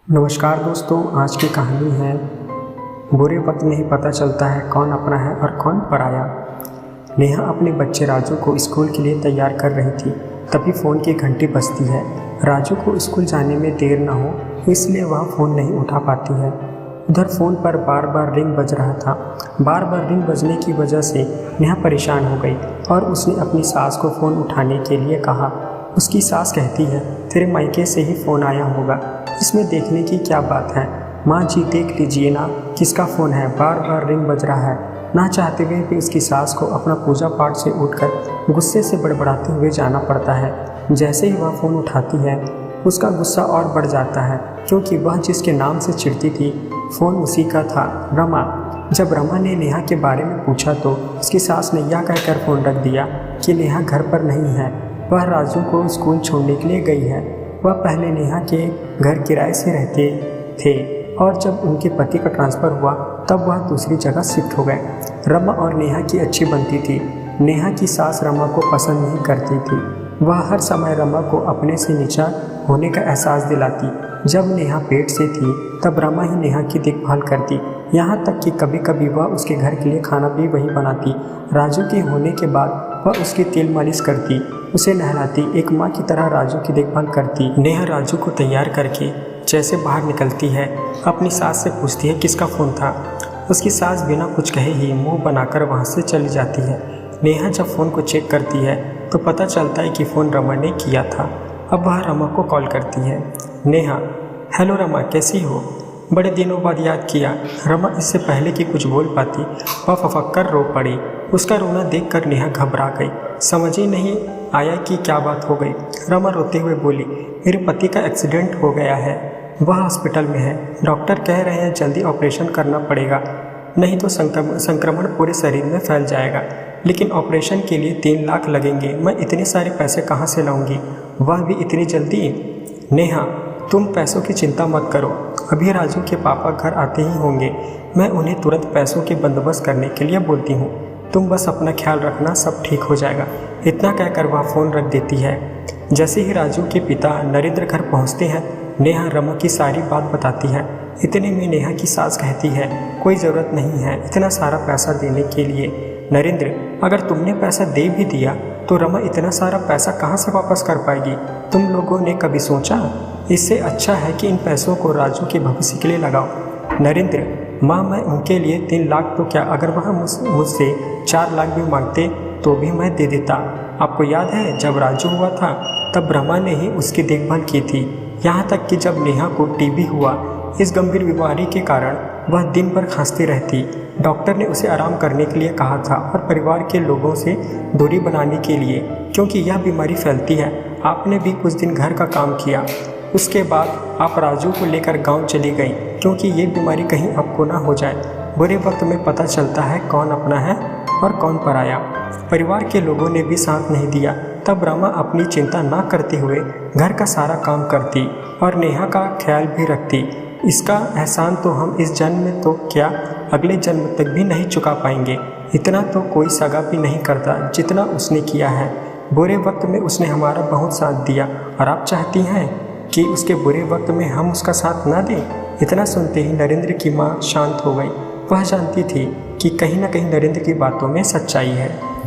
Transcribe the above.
नमस्कार दोस्तों, आज की कहानी है बुरे वक्त में ही पता चलता है कौन अपना है और कौन पराया। नेहा अपने बच्चे राजू को स्कूल के लिए तैयार कर रही थी, तभी फ़ोन की घंटी बजती है। राजू को स्कूल जाने में देर न हो इसलिए वह फ़ोन नहीं उठा पाती है। उधर फ़ोन पर बार बार रिंग बज रहा था। बार बार रिंग बजने की वजह से नेहा परेशान हो गई और उसने अपनी सास को फ़ोन उठाने के लिए कहा। उसकी सास कहती है, तेरे मायके से ही फ़ोन आया होगा, इसमें देखने की क्या बात है। माँ जी देख लीजिए ना, किसका फ़ोन है, बार बार रिंग बज रहा है। ना चाहते हुए भी उसकी सास को अपना पूजा पाठ से उठकर गुस्से से बड़बड़ाते हुए जाना पड़ता है। जैसे ही वह फ़ोन उठाती है उसका गुस्सा और बढ़ जाता है, क्योंकि वह जिसके नाम से चिढ़ती थी फ़ोन उसी का था, रमा। जब रमा ने नेहा के बारे में पूछा तो उसकी सास ने यह कहकर फ़ोन रख दिया कि नेहा घर पर नहीं है, वह राजू को स्कूल छोड़ने के लिए गई है। वह पहले नेहा के घर किराए से रहते थे और जब उनके पति का ट्रांसफ़र हुआ तब वह दूसरी जगह शिफ्ट हो गए। रमा और नेहा की अच्छी बनती थी। नेहा की सास रमा को पसंद नहीं करती थी। वह हर समय रमा को अपने से नीचा होने का एहसास दिलाती। जब नेहा पेट से थी तब रमा ही नेहा की देखभाल करती, यहाँ तक कि कभी कभी वह उसके घर के लिए खाना भी वही बनाती। राजू के होने के बाद वह उसकी तेल मालिश करती, उसे नहलाती, एक माँ की तरह राजू की देखभाल करती। नेहा राजू को तैयार करके जैसे बाहर निकलती है अपनी सास से पूछती है किसका फ़ोन था। उसकी सास बिना कुछ कहे ही मुंह बनाकर वहाँ से चली जाती है। नेहा जब फ़ोन को चेक करती है तो पता चलता है कि फ़ोन रमा ने किया था। अब वह रमा को कॉल करती है। नेहा, हेलो रमा, कैसी हो, बड़े दिनों बाद याद किया। रमा इससे पहले कि कुछ बोल पाती वह फफक कर रो पड़ी। उसका रोना देखकर नेहा घबरा गई, समझ ही नहीं आया कि क्या बात हो गई। रमा रोते हुए बोली, मेरे पति का एक्सीडेंट हो गया है, वह हॉस्पिटल में है, डॉक्टर कह रहे हैं जल्दी ऑपरेशन करना पड़ेगा, नहीं तो संक्रमण पूरे शरीर में फैल जाएगा, लेकिन ऑपरेशन के लिए 3 लाख लगेंगे। मैं इतने सारे पैसे कहाँ से लाऊंगी, वह भी इतनी जल्दी। नेहा, तुम पैसों की चिंता मत करो, अभी राजू के पापा घर आते ही होंगे, मैं उन्हें तुरंत पैसों के बंदोबस्त करने के लिए बोलती हूँ, तुम बस अपना ख्याल रखना, सब ठीक हो जाएगा। इतना कहकर वह फ़ोन रख देती है। जैसे ही राजू के पिता नरेंद्र घर पहुँचते हैं नेहा रमा की सारी बात बताती है। इतने में नेहा की सास कहती है, कोई ज़रूरत नहीं है इतना सारा पैसा देने के लिए। नरेंद्र, अगर तुमने पैसा दे भी दिया तो रमा इतना सारा पैसा कहाँ से वापस कर पाएगी, तुम लोगों ने कभी सोचा? इससे अच्छा है कि इन पैसों को राजू के भविष्य के लिए लगाओ। नरेंद्र, माँ, मैं उनके लिए 3 लाख तो क्या, अगर वह मुझसे 4 लाख भी मांगते तो भी मैं दे देता। आपको याद है जब राजू हुआ था तब रमा ने ही उसकी देखभाल की थी, यहाँ तक कि जब नेहा को टीबी हुआ, इस गंभीर बीमारी के कारण वह दिन भर खांसती रहती। डॉक्टर ने उसे आराम करने के लिए कहा था और परिवार के लोगों से दूरी बनाने के लिए, क्योंकि यह बीमारी फैलती है। आपने भी कुछ दिन घर का काम किया, उसके बाद आप राजू को लेकर गांव चली गई, क्योंकि ये बीमारी कहीं आपको ना हो जाए। बुरे वक्त में पता चलता है कौन अपना है और कौन पराया। परिवार के लोगों ने भी साथ नहीं दिया, तब रमा अपनी चिंता ना करते हुए घर का सारा काम करती और नेहा का ख्याल भी रखती। इसका एहसान तो हम इस जन्म में तो क्या अगले जन्म तक भी नहीं चुका पाएंगे। इतना तो कोई सगा भी नहीं करता जितना उसने किया है। बुरे वक्त में उसने हमारा बहुत साथ दिया और आप चाहती हैं कि उसके बुरे वक्त में हम उसका साथ ना दें। इतना सुनते ही नरेंद्र की माँ शांत हो गई। वह जानती थी कि कहीं ना कहीं नरेंद्र की बातों में सच्चाई है।